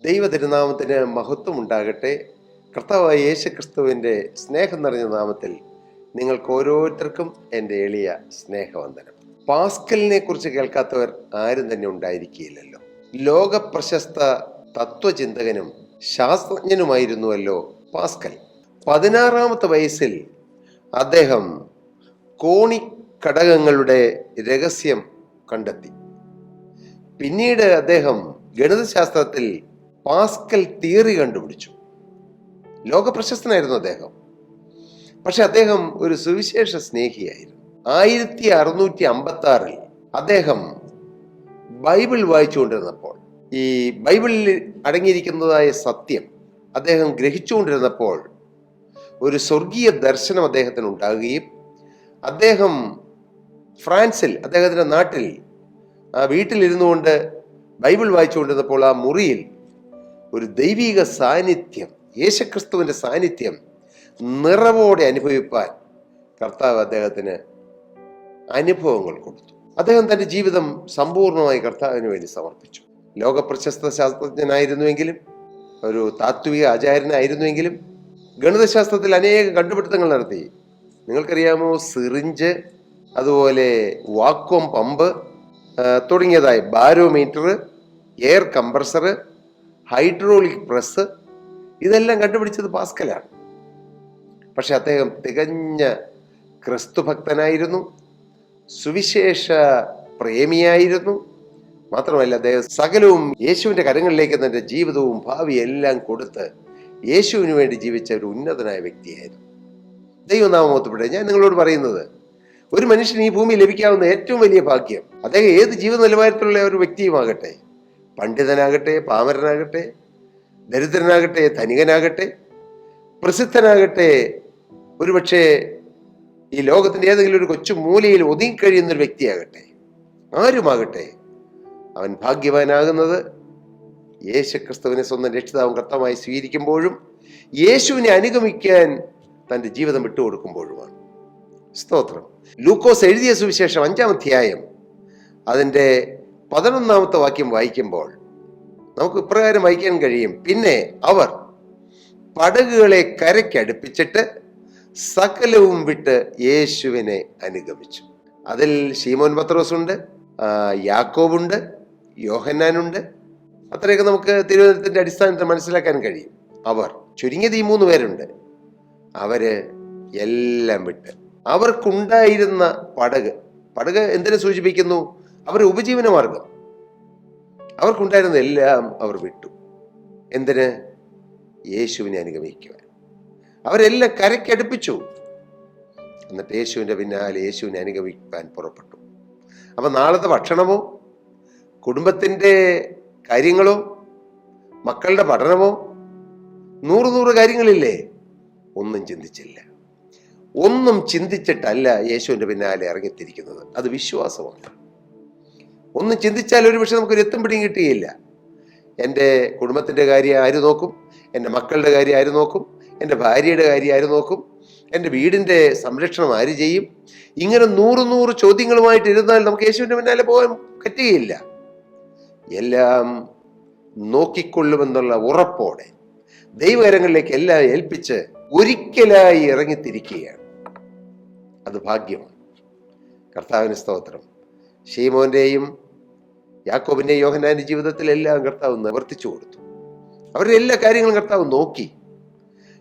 ദൈവ തിരുനാമത്തിന് മഹത്വം ഉണ്ടാകട്ടെ. കർത്താവായ യേശു ക്രിസ്തുവിൻ്റെ സ്നേഹം നിറഞ്ഞ നാമത്തിൽ നിങ്ങൾക്ക് ഓരോരുത്തർക്കും എൻ്റെ എളിയ സ്നേഹവന്ദനം. പാസ്കലിനെ കുറിച്ച് കേൾക്കാത്തവർ ആരും തന്നെ ഉണ്ടായിരിക്കുകയില്ലല്ലോ. ലോക പ്രശസ്ത തത്വചിന്തകനും ശാസ്ത്രജ്ഞനുമായിരുന്നുവല്ലോ പാസ്കൽ. 16-ാമത്തെ വയസ്സിൽ അദ്ദേഹം കോണിഘടകങ്ങളുടെ രഹസ്യം കണ്ടെത്തി. പിന്നീട് അദ്ദേഹം ഗണിതശാസ്ത്രത്തിൽ പാസ്കൽ തിയറി കണ്ടുപിടിച്ചു. ലോകപ്രശസ്തനായിരുന്നു അദ്ദേഹം. പക്ഷെ അദ്ദേഹം ഒരു സുവിശേഷ സ്നേഹിയായിരുന്നു. 1656 അദ്ദേഹം ബൈബിൾ വായിച്ചുകൊണ്ടിരുന്നപ്പോൾ, ഈ ബൈബിളിൽ അടങ്ങിയിരിക്കുന്നതായ സത്യം അദ്ദേഹം ഗ്രഹിച്ചുകൊണ്ടിരുന്നപ്പോൾ ഒരു സ്വർഗീയ ദർശനം അദ്ദേഹത്തിന് ഉണ്ടാകുകയും അദ്ദേഹം ഫ്രാൻസിൽ, അദ്ദേഹത്തിൻ്റെ നാട്ടിൽ ആ വീട്ടിലിരുന്നു കൊണ്ട് ബൈബിൾ വായിച്ചുകൊണ്ടിരുന്നപ്പോൾ ആ മുറിയിൽ ഒരു ദൈവിക സാന്നിധ്യം, യേശുക്രിസ്തുവിൻ്റെ സാന്നിധ്യം നിറവോടെ അനുഭവിപ്പാൻ കർത്താവ് അദ്ദേഹത്തിന് അനുഭവങ്ങൾ കൊടുത്തു. അദ്ദേഹം തൻ്റെ ജീവിതം സമ്പൂർണ്ണമായി കർത്താവിന് വേണ്ടി സമർപ്പിച്ചു. ലോകപ്രശസ്ത ശാസ്ത്രജ്ഞനായിരുന്നുവെങ്കിലും ഒരു താത്വിക ആചാര്യനായിരുന്നുവെങ്കിലും ഗണിതശാസ്ത്രത്തിൽ അനേക കണ്ടുപിടുത്തങ്ങൾ നടത്തി. നിങ്ങൾക്കറിയാമോ, സിറിഞ്ച്, അതുപോലെ വാക്വം പമ്പ് തുടങ്ങിയതായി barometer, air compressor, hydraulic press, ഇതെല്ലാം കണ്ടുപിടിച്ചത് പാസ്കലാണ്. പക്ഷെ അദ്ദേഹം തികഞ്ഞ ക്രിസ്തുഭക്തനായിരുന്നു, സുവിശേഷ പ്രേമിയായിരുന്നു. മാത്രമല്ല, അദ്ദേഹം സകലവും യേശുവിൻ്റെ കരങ്ങളിലേക്ക് തൻ്റെ ജീവിതവും ഭാവിയും എല്ലാം കൊടുത്ത് യേശുവിന് വേണ്ടി ജീവിച്ച ഒരു ഉന്നതനായ വ്യക്തിയായിരുന്നു. ദൈവനാമത്തെ ഞാൻ നിങ്ങളോട് പറയുന്നത്, ഒരു മനുഷ്യന് ഈ ഭൂമി ലഭിക്കാവുന്ന ഏറ്റവും വലിയ ഭാഗ്യം, അദ്ദേഹം ഏത് ജീവിത നിലവാരത്തിലുള്ള ഒരു വ്യക്തിയുമാകട്ടെ, പണ്ഡിതനാകട്ടെ, പാമരനാകട്ടെ, ദരിദ്രനാകട്ടെ, ധനികനാകട്ടെ, പ്രസിദ്ധനാകട്ടെ, ഒരുപക്ഷെ ഈ ലോകത്തിൻ്റെ ഏതെങ്കിലും ഒരു കൊച്ചു മൂലയിൽ ഒതുങ്ങിക്കഴിയുന്ന ഒരു വ്യക്തിയാകട്ടെ, ആരുമാകട്ടെ, അവൻ ഭാഗ്യവാനാകുന്നത് യേശുക്രിസ്തുവിനെ സ്വന്തം രക്ഷിതാവും കർത്താവായി സ്വീകരിക്കുമ്പോഴും യേശുവിനെ അനുഗമിക്കാൻ തൻ്റെ ജീവിതം വിട്ടുകൊടുക്കുമ്പോഴുമാണ്. സ്തോത്രം. ലൂക്കോസ് എഴുതിയ സുവിശേഷം 5-ാം അധ്യായം അതിൻ്റെ 11-ാമത്തെ വാക്യം വായിക്കുമ്പോൾ നമുക്ക് ഇപ്രകാരം വായിക്കാൻ കഴിയും: പിന്നെ അവർ പടകുകളെ കരയ്ക്കടുപ്പിച്ചിട്ട് സകലവും വിട്ട് യേശുവിനെ അനുഗമിച്ചു. അതിൽ ശീമോൻ പത്രോസുണ്ട്, യാക്കോബുണ്ട്, യോഹന്നാനുണ്ട്. അത്രയൊക്കെ നമുക്ക് തിരുവചനത്തിന്റെ അടിസ്ഥാനത്തിൽ മനസ്സിലാക്കാൻ കഴിയും. അവർ ചുരുങ്ങിയത് ഈ 3 പേരുണ്ട്. അവര് എല്ലാം വിട്ട്, അവർക്കുണ്ടായിരുന്ന പടക് എന്തിനെ സൂചിപ്പിക്കുന്നു? അവരുടെ ഉപജീവന മാർഗം, അവർക്കുണ്ടായിരുന്ന എല്ലാം അവർ വിട്ടു. എന്തിന്? യേശുവിനെ അനുഗമിക്കുവാൻ. അവരെല്ലാം കരയ്ക്കടുപ്പിച്ചു. എന്നിട്ട് യേശുവിൻ്റെ പിന്നാലെ യേശുവിനെ അനുഗമിക്കാൻ പുറപ്പെട്ടു. അപ്പം നാളത്തെ ഭക്ഷണമോ, കുടുംബത്തിൻ്റെ കാര്യങ്ങളോ, മക്കളുടെ പഠനമോ, 100 കാര്യങ്ങളില്ലേ, ഒന്നും ചിന്തിച്ചില്ല. ഒന്നും ചിന്തിച്ചിട്ടല്ല യേശുവിൻ്റെ പിന്നാലെ ഇറങ്ങിത്തിരിക്കുന്നത്. അത് വിശ്വാസമാണ്. ഒന്നും ചിന്തിച്ചാൽ ഒരു പക്ഷെ നമുക്കൊരു എത്തും പിടിയും കിട്ടുകയില്ല. എൻ്റെ കുടുംബത്തിൻ്റെ കാര്യം ആര് നോക്കും? എൻ്റെ മക്കളുടെ കാര്യം ആര് നോക്കും? എൻ്റെ ഭാര്യയുടെ കാര്യം ആര് നോക്കും? എൻ്റെ വീടിൻ്റെ സംരക്ഷണം ആര് ചെയ്യും? ഇങ്ങനെ 100 ചോദ്യങ്ങളുമായിട്ട് ഇരുന്നാൽ നമുക്ക് യേശുവിൻ്റെ പിന്നാലെ പോകാൻ പറ്റുകയില്ല. എല്ലാം നോക്കിക്കൊള്ളുമെന്നുള്ള ഉറപ്പോടെ ദൈവകരങ്ങളിലേക്ക് എല്ലാം ഏൽപ്പിച്ച് ഒരിക്കലായി ഇറങ്ങിത്തിരിക്കുകയാണ്. അത് ഭാഗ്യമാണ്. കർത്താവിന് സ്തോത്രം. ശീമോന്റെയും യാക്കോബിന്റെയും യോഹന്നാന്റെ ജീവിതത്തിലെല്ലാം കർത്താവ് നിവർത്തിച്ചു കൊടുത്തു. അവരുടെ എല്ലാ കാര്യങ്ങളും കർത്താവ് നോക്കി.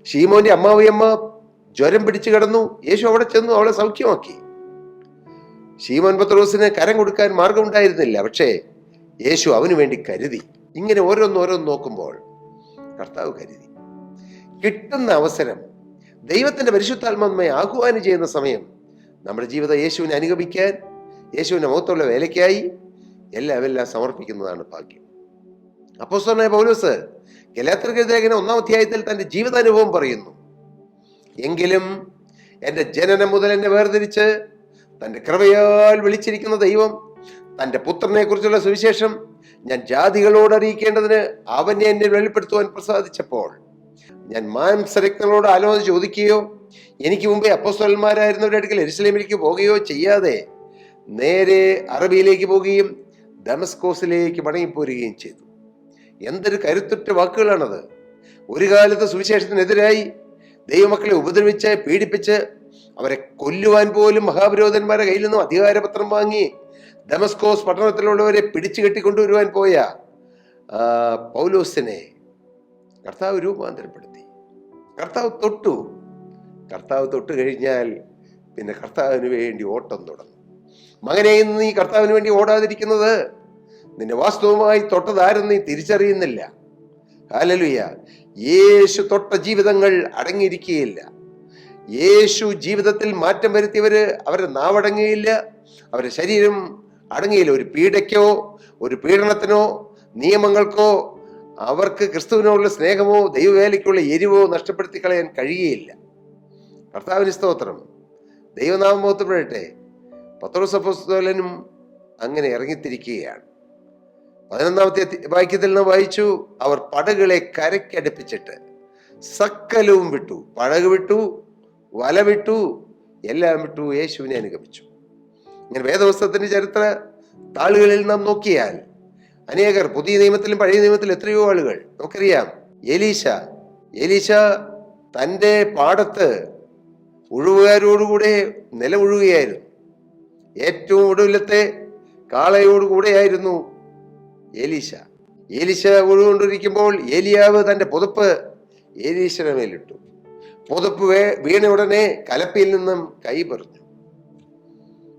ശീമോന്റെ അമ്മാവിയമ്മ ജ്വരം പിടിച്ചു കിടന്നു. യേശു അവിടെ ചെന്നു അവളെ സൗഖ്യമാക്കി. ശീമോൻ പത്രോസിന് കരം കൊടുക്കാൻ മാർഗമുണ്ടായിരുന്നില്ല. പക്ഷേ യേശു അവന് വേണ്ടി കരുതി. ഇങ്ങനെ ഓരോന്നോരോന്ന് നോക്കുമ്പോൾ കർത്താവ് കരുതി. കിട്ടുന്ന അവസരം, ദൈവത്തിന്റെ പരിശുദ്ധാത്മാവിനെ ആഹ്വാനം ചെയ്യുന്ന സമയം, നമ്മുടെ ജീവിതം യേശുവിനെ അനുഗമിക്കാൻ, യേശുവിന്റെ മുഖത്തുള്ള വേലയ്ക്കായി എല്ലാം സമർപ്പിക്കുന്നതാണ് ഭാഗ്യം. അപ്പോസ്തലനായ പൗലോസ് ഗലാത്യർക്ക് എഴുതിയ ലേഖനം 1-ാം അധ്യായത്തിൽ തന്റെ ജീവിതാനുഭവം പറയുന്നു. എങ്കിലും എൻ്റെ ജനനം മുതൽ എന്നെ വേർതിരിച്ച് തൻ്റെ കൃപയാൽ വിളിച്ചിരിക്കുന്ന ദൈവം തൻ്റെ പുത്രനെ കുറിച്ചുള്ള സുവിശേഷം ഞാൻ ജാതികളോട് അറിയിക്കേണ്ടതിന് അവനെ എന്നെ വെളിപ്പെടുത്തുവാൻ പ്രസാദിച്ചപ്പോൾ ഞാൻ മാംസരക്തങ്ങളോട് ആലോചന ചോദിക്കുകയോ എനിക്ക് മുമ്പേ അപ്പോസ്തലന്മാരായിരുന്നവരുടെ അടുക്കൽ യെരൂശലേമിലേക്ക് പോകുകയോ ചെയ്യാതെ നേരെ അറബിയിലേക്ക് പോവുകയും ദമസ്കോസിലേക്ക് മടങ്ങിപ്പോരുകയും ചെയ്തു. എന്തൊരു കരുത്തുറ്റ വാക്കുകളാണത്. ഒരു കാലത്ത് സുവിശേഷത്തിനെതിരായി ദൈവമക്കളെ ഉപദ്രവിച്ച് പീഡിപ്പിച്ച് അവരെ കൊല്ലുവാൻ പോലും മഹാപുരോഹിതന്മാരുടെ കയ്യിൽ നിന്നും അധികാരപത്രം വാങ്ങി ദമസ്കോസ് പട്ടണത്തിലുള്ളവരെ പിടിച്ചു കെട്ടിക്കൊണ്ടുവരുവാൻ പോയ പൗലോസിനെ കർത്താവ് രൂപാന്തരപ്പെടുത്തി. കർത്താവ് തൊട്ട് കഴിഞ്ഞാൽ പിന്നെ കർത്താവിന് വേണ്ടി ഓട്ടം തുടങ്ങും. മകനെ, ഇന്ന് നീ കർത്താവിന് വേണ്ടി ഓടാതിരിക്കുന്നത് നിന്നെ വാസ്തവമായി തൊട്ടതാരെന്ന് നീ തിരിച്ചറിയുന്നില്ല. ഹല്ലേലൂയ. യേശു തൊട്ട ജീവിതങ്ങൾ അടങ്ങിയിരിക്കുകയില്ല. യേശു ജീവിതത്തിൽ മാറ്റം വരുത്തിയവര് അവരുടെ നാവടങ്ങുകയില്ല, അവരുടെ ശരീരം അടങ്ങിയില്ല. ഒരു പീഡയ്ക്കോ ഒരു പീഡനത്തിനോ നിയമങ്ങൾക്കോ അവർക്ക് ക്രിസ്തുവിനോടുള്ള സ്നേഹമോ ദൈവവേലയ്ക്കുള്ള എരിവോ നഷ്ടപ്പെടുത്തി കളയാൻ കഴിയുകയില്ല. കർത്താവിന് സ്തോത്രം. ദൈവനാമം മഹത്വപ്പെടട്ടെ. പത്രോസ് അപ്പോസ്തലനും അങ്ങനെ ഇറങ്ങിത്തിരിക്കുകയാണ്. 11-ാമത്തെ വാക്യത്തിൽ നിന്ന് വായിച്ചു, അവർ പടകുകളെ കരയ്ക്കടുപ്പിച്ചിട്ട് സകലവും വിട്ടു. പടക് വിട്ടു, വല വിട്ടു, എല്ലാം വിട്ടു, യേശുവിനെ അനുഗമിച്ചു. ഇങ്ങനെ വേദപുസ്തകത്തിന്റെ ചരിത്ര താളുകളിൽ നാം നോക്കിയാൽ അനേകർ, പുതിയ നിയമത്തിലും പഴയ നിയമത്തിലും എത്രയോ ആളുകൾ നമുക്കറിയാം. എലീശ തൻ്റെ പാടത്ത് ഉഴുവുകാരോടുകൂടെ നിലമുഴുകയായിരുന്നു. ഏറ്റവും ഒടുവിലത്തെ കാളയോടുകൂടെയായിരുന്നു എലീശ ഉഴുകൊണ്ടിരിക്കുമ്പോൾ ഏലിയാവ് തൻ്റെ പുതപ്പ് എലീശയുടെ മേലിട്ടു. പുതപ്പ് വീണ ഉടനെ കലപ്പയിൽ നിന്നും കൈ പറഞ്ഞു.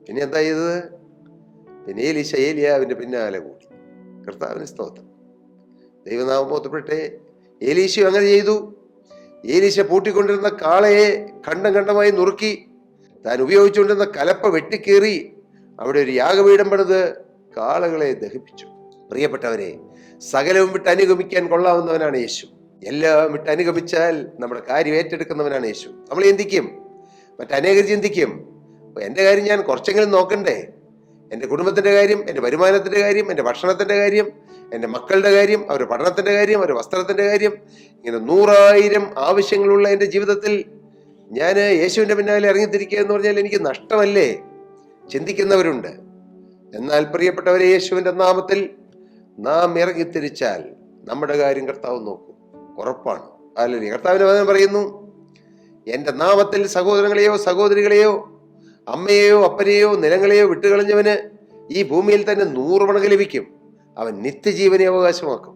പിന്നെ എന്താ ചെയ്തത്? പിന്നെ ഏലിയാവിന്റെ പിന്നാലെ കൂടി. കർത്താവിന് സ്തോത്രം. ദൈവനാമം മഹത്വപ്പെടട്ടെ. എലീശ അങ്ങനെ ചെയ്തു. എലീശ പൂട്ടിക്കൊണ്ടിരുന്ന കാളയെ ഖണ്ഡമായി നുറുക്കി താൻ ഉപയോഗിച്ചുകൊണ്ടിരുന്ന കലപ്പ വെട്ടിക്കേറി അവിടെ ഒരു യാഗപീഠം പണിത് കാളകളെ ദഹിപ്പിച്ചു. പ്രിയപ്പെട്ടവരെ, സകലവും വിട്ട് അനുഗമിക്കാൻ കൊള്ളാവുന്നവനാണ് യേശു. എല്ലാം വിട്ട് അനുഗമിച്ചാൽ നമ്മുടെ കാര്യം ഏറ്റെടുക്കുന്നവനാണ് യേശു. നമ്മൾ ചിന്തിക്കും, മറ്റനേകർ ചിന്തിക്കും, എൻ്റെ കാര്യം ഞാൻ കുറച്ചെങ്കിലും നോക്കണ്ടേ? എൻ്റെ കുടുംബത്തിൻ്റെ കാര്യം, എൻ്റെ വരുമാനത്തിൻ്റെ കാര്യം, എൻ്റെ ഭക്ഷണത്തിൻ്റെ കാര്യം, എൻ്റെ മക്കളുടെ കാര്യം, അവരുടെ പഠനത്തിൻ്റെ കാര്യം, അവരുടെ വസ്ത്രത്തിൻ്റെ കാര്യം, ഇങ്ങനെ 100,000 ആവശ്യങ്ങളുള്ള എൻ്റെ ജീവിതത്തിൽ ഞാൻ യേശുവിൻ്റെ പിന്നാലെ ഇറങ്ങിത്തിരിക്കുക എന്ന് പറഞ്ഞാൽ എനിക്ക് നഷ്ടമല്ലേ? ചിന്തിക്കുന്നവരുണ്ട്. എന്നാൽ പ്രിയപ്പെട്ടവരെ, യേശുവിൻ്റെ നാമത്തിൽ നാം ഇറങ്ങിത്തിരിച്ചാൽ നമ്മുടെ കാര്യം കർത്താവ് നോക്കും, ഉറപ്പാണ്. അല്ലെങ്കിൽ കർത്താവിന്റെ വചനം പറയുന്നു, എൻ്റെ നാമത്തിൽ സഹോദരങ്ങളെയോ സഹോദരികളെയോ അമ്മയെയോ അപ്പനെയോ നിലങ്ങളെയോ വിട്ടുകളഞ്ഞവന് ഈ ഭൂമിയിൽ തന്നെ 100 മടങ്ങ് ലഭിക്കും. അവൻ നിത്യജീവനെ അവകാശമാക്കും.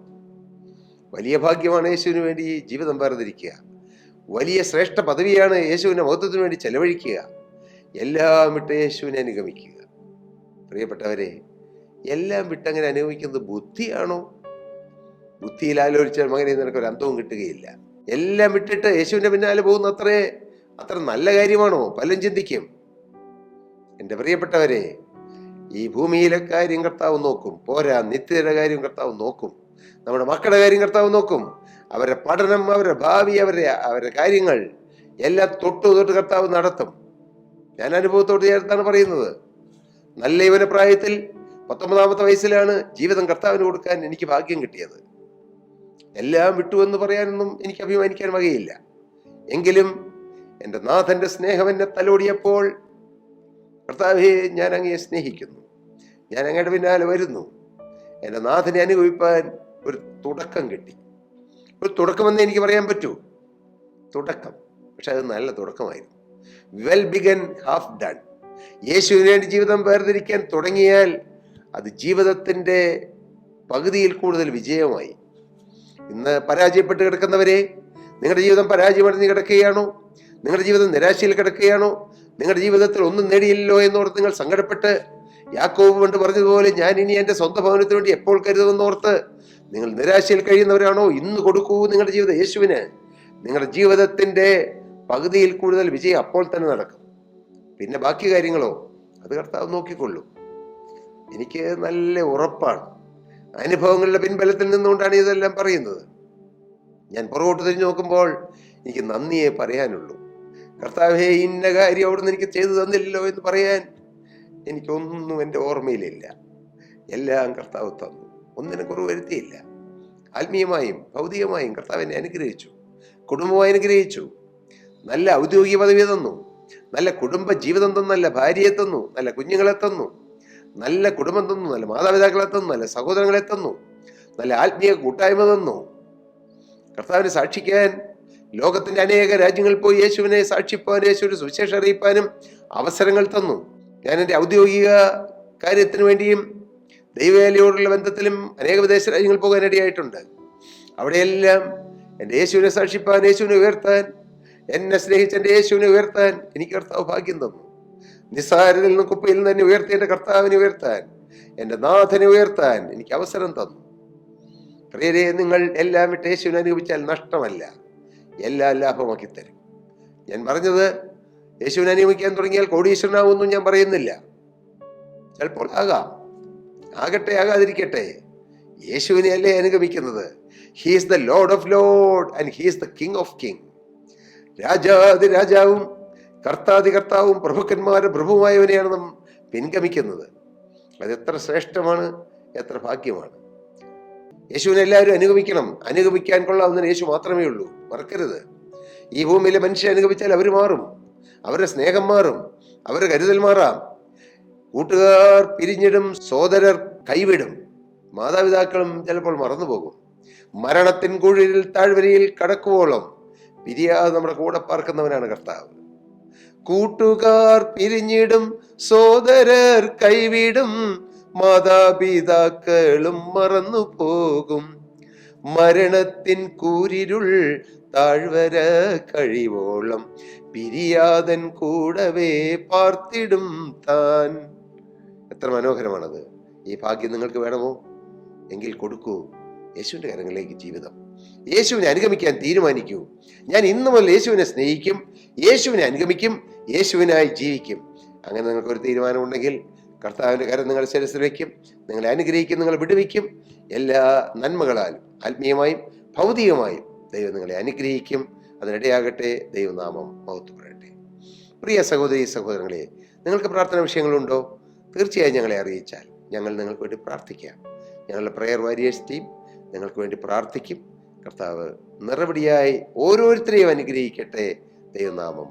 വലിയ ഭാഗ്യമാണ് യേശുവിന് വേണ്ടി ഈ ജീവിതം വേർതിരിക്കുക. വലിയ ശ്രേഷ്ഠ പദവിയാണ് യേശുവിൻ്റെ മഹത്വത്തിന് വേണ്ടി ചെലവഴിക്കുക. എല്ലാം വിട്ട് യേശുവിനെ അനുഗമിക്കുക. പ്രിയപ്പെട്ടവരെ, എല്ലാം വിട്ടങ്ങനെ അനുഗമിക്കുന്നത് ബുദ്ധിയാണോ? ബുദ്ധിയിൽ ആലോചിച്ചാൽ മകനെ നിനക്കൊരു അന്തവും കിട്ടുകയില്ല. എല്ലാം വിട്ടിട്ട് യേശുവിൻ്റെ പിന്നാലെ പോകുന്ന അത്ര നല്ല കാര്യമാണോ? പലരും ചിന്തിക്കും. എൻ്റെ പ്രിയപ്പെട്ടവരെ, ഈ ഭൂമിയിലെ കാര്യം കർത്താവ് നോക്കും. പോരാ, നിത്യയുടെ കാര്യം കർത്താവ് നോക്കും. നമ്മുടെ മക്കളുടെ കാര്യം കർത്താവ് നോക്കും. അവരുടെ പഠനം, അവരുടെ ഭാവി, അവരുടെ കാര്യങ്ങൾ എല്ലാം തൊട്ട് കർത്താവ് നടത്തും. ഞാൻ അനുഭവത്തോട് ചേർത്താണ് പറയുന്നത്. നല്ല യൗവന പ്രായത്തിൽ 19-ാമത്തെ വയസ്സിലാണ് ജീവിതം കർത്താവിന് കൊടുക്കാൻ എനിക്ക് ഭാഗ്യം കിട്ടിയത്. എല്ലാം വിട്ടു എന്ന് പറയാനൊന്നും എനിക്ക് അഭിമാനിക്കാൻ വകയില്ല. എങ്കിലും എൻ്റെ നാഥന്റെ സ്നേഹം എന്നെ തലോടിയപ്പോൾ, കർത്താവേ, ഞാൻ അങ്ങയെ സ്നേഹിക്കുന്നു, ഞാൻ അങ്ങയുടെ പിന്നാലെ വരുന്നു, എൻ്റെ നാഥനെ അനുഭവിപ്പാൻ ഒരു തുടക്കം കിട്ടി. ഒരു തുടക്കമെന്ന് എനിക്ക് പറയാൻ പറ്റൂ. തുടക്കം, പക്ഷെ അത് നല്ല തുടക്കമായിരുന്നു. Well begun, half done. യേശുവിന് വേണ്ടി ജീവിതം വേർതിരിക്കാൻ തുടങ്ങിയാൽ അത് ജീവിതത്തിൻ്റെ പകുതിയിൽ കൂടുതൽ വിജയമായി. ഇന്ന് പരാജയപ്പെട്ട് കിടക്കുന്നവരെ, നിങ്ങളുടെ ജീവിതം പരാജയമടഞ്ഞ് കിടക്കുകയാണോ? നിങ്ങളുടെ ജീവിതം നിരാശയിൽ കിടക്കുകയാണോ? നിങ്ങളുടെ ജീവിതത്തിൽ ഒന്നും നേടിയില്ലല്ലോ എന്നോർത്ത് നിങ്ങൾ സങ്കടപ്പെട്ട് യാക്കോബ് പണ്ട് പറഞ്ഞതുപോലെ ഞാൻ ഇനി എൻ്റെ സ്വന്തം ഭവനത്തിന് വേണ്ടി എപ്പോൾ കരുതുമെന്നോർത്ത് നിങ്ങൾ നിരാശയിൽ കഴിയുന്നവരാണോ? ഇന്ന് കൊടുക്കൂ നിങ്ങളുടെ ജീവിതം യേശുവിന്. നിങ്ങളുടെ ജീവിതത്തിൻ്റെ പകുതിയിൽ കൂടുതൽ വിജയം അപ്പോൾ തന്നെ നടക്കും. പിന്നെ ബാക്കി കാര്യങ്ങളോ അത് കർത്താവ് നോക്കിക്കൊള്ളൂ. എനിക്ക് നല്ല ഉറപ്പാണ്. അനുഭവങ്ങളുടെ പിൻബലത്തിൽ നിന്നുകൊണ്ടാണ് ഇതെല്ലാം പറയുന്നത്. ഞാൻ പുറകോട്ട് തിരിഞ്ഞു നോക്കുമ്പോൾ എനിക്ക് നന്ദിയെ പറയാനുള്ളൂ. കർത്താവേ, ഇന്ന കാര്യം അവിടുന്ന് എനിക്ക് ചെയ്തു തന്നില്ലല്ലോ എന്ന് പറയാൻ എനിക്കൊന്നും എൻ്റെ ഓർമ്മയിലില്ല. എല്ലാം കർത്താവ് തന്നു, ഒന്നിനും കുറവ് വരുത്തിയില്ല. ആത്മീയമായും ഭൗതികമായും കർത്താവ് എന്നെ അനുഗ്രഹിച്ചു, കുടുംബമായി അനുഗ്രഹിച്ചു, നല്ല ഔദ്യോഗിക പദവി തന്നു, നല്ല കുടുംബ ജീവിതം തന്നു, നല്ല ഭാര്യയെ തന്നു, നല്ല കുഞ്ഞുങ്ങളെ തന്നു, നല്ല കുടുംബം തന്നു, നല്ല മാതാപിതാക്കളെ തന്നു, നല്ല സഹോദരങ്ങളെ തന്നു, നല്ല ആത്മീയ കൂട്ടായ്മ തന്നു. കർത്താവിനെ സാക്ഷിക്കാൻ ലോകത്തിന്റെ അനേക രാജ്യങ്ങളിൽ പോയി യേശുവിനെ സാക്ഷിപ്പാൻ, യേശുവിന്റെ സുവിശേഷം അറിയിപ്പാനും അവസരങ്ങൾ തന്നു. ഞാൻ എൻ്റെ ഔദ്യോഗിക കാര്യത്തിന് വേണ്ടിയും ദൈവവേലയോടുള്ള ബന്ധത്തിലും അനേക വിദേശ രാജ്യങ്ങളിൽ പോകാൻ ഇടയായിട്ടുണ്ട്. അവിടെയെല്ലാം എൻ്റെ യേശുവിനെ സാക്ഷിപ്പാൻ, യേശുവിനെ ഉയർത്താൻ, എന്നെ സ്നേഹിച്ച എൻ്റെ യേശുവിനെ ഉയർത്താൻ എനിക്ക് കർത്താവ് ഭാഗ്യം തന്നു. നിസ്സാരതയിൽ നിന്നും കുപ്പയിൽ നിന്ന് തന്നെ ഉയർത്തി എൻ്റെ കർത്താവിനെ ഉയർത്താൻ, എൻ്റെ നാഥനെ ഉയർത്താൻ എനിക്ക് അവസരം തന്നു. പ്രിയരെ, നിങ്ങൾ എല്ലാം വിട്ട് യേശുവിനെ അനുഗമിച്ചാൽ നഷ്ടമല്ല, എല്ലാം ലാഭമാക്കി തരും. ഞാൻ പറഞ്ഞത് യേശുവിനെ അനുഗമിക്കാൻ തുടങ്ങിയാൽ കോടീശ്വരനാവുമെന്നും ഞാൻ പറയുന്നില്ല. ചിലപ്പോൾ ആകാം, ആകട്ടെ ആകാതിരിക്കട്ടെ, യേശുവിനെ അല്ലേ അനുഗമിക്കുന്നത്. He is the lord of lord and he is the king of king. രാജാതി രാജാവും കർത്താതി കർത്താവും പ്രഭുക്കന്മാരുടെ പ്രഭുവായവനെയാണ് നാം പിൻഗമിക്കുന്നത്. അതെത്ര ശ്രേഷ്ഠമാണ്, എത്ര ഭാഗ്യമാണ്. യേശുവിനെ എല്ലാവരും അനുഗമിക്കണം. അനുഗമിക്കാൻ കൊള്ളാവുന്ന യേശു മാത്രമേ ഉള്ളൂ, മറക്കരുത്. ഈ ഭൂമിയിലെ മനുഷ്യരെ അനുഗമിച്ചാൽ അവർ മാറും, അവരുടെ സ്നേഹം മാറും, അവരുടെ കരുതൽ മാറാം. കൂട്ടുകാർ പിരിഞ്ഞിടും, സോദരർ കൈവിടും, മാതാപിതാക്കളും ചിലപ്പോൾ മറന്നുപോകും. മരണത്തിൻ കുഴിയിൽ താഴ്വരയിൽ കടക്കുവോളം പിരിയാതെ നമ്മുടെ കൂടെ പാർക്കുന്നവനാണ് കർത്താവ്. കൂട്ടുകാർ പിരിഞ്ഞിടും, സോദരർ കൈവിടും, മാതാപിതാക്കളും മറന്നു പോകും. മരണത്തിൻ കൂരിരുൾ താഴ്വര കഴിവോളം പിരിയാതൻ കൂടവേ പാർത്തിടും താൻ. എത്ര മനോഹരമാണത്. ഈ ഭാഗ്യം നിങ്ങൾക്ക് വേണമോ? എങ്കിൽ കൊടുക്കൂ യേശുവിൻ്റെ കരങ്ങളിലേക്ക് ജീവിതം. യേശുവിനെ അനുഗമിക്കാൻ തീരുമാനിക്കൂ. ഞാൻ ഇന്നു മുതൽ യേശുവിനെ സ്നേഹിക്കും, യേശുവിനെ അനുഗമിക്കും, യേശുവിനായി ജീവിക്കും. അങ്ങനെ നിങ്ങൾക്കൊരു തീരുമാനമുണ്ടെങ്കിൽ കർത്താവിൻ്റെ കരം നിങ്ങൾ ശിരസിൽ വയ്ക്കും, നിങ്ങളെ അനുഗ്രഹിക്കും, നിങ്ങളെ വിടുവിക്കും. എല്ലാ നന്മകളാലും ആത്മീയമായും ഭൗതികമായും ദൈവം നിങ്ങളെ അനുഗ്രഹിക്കും. അതിനിടയാകട്ടെ. ദൈവനാമം മഹത്വപ്പെടട്ടെ. പ്രിയ സഹോദരി സഹോദരങ്ങളെ, നിങ്ങൾക്ക് പ്രാർത്ഥന വിഷയങ്ങളുണ്ടോ? തീർച്ചയായും ഞങ്ങളെ അറിയിച്ചാൽ ഞങ്ങൾ നിങ്ങൾക്ക് വേണ്ടി പ്രാർത്ഥിക്കാം. ഞങ്ങളുടെ പ്രെയർ വാരിയേഴ്സ് ടീം നിങ്ങൾക്ക് വേണ്ടി പ്രാർത്ഥിക്കും. കർത്താവ് നിറപടിയായി ഓരോരുത്തരെയും അനുഗ്രഹിക്കട്ടെ. ദൈവനാമം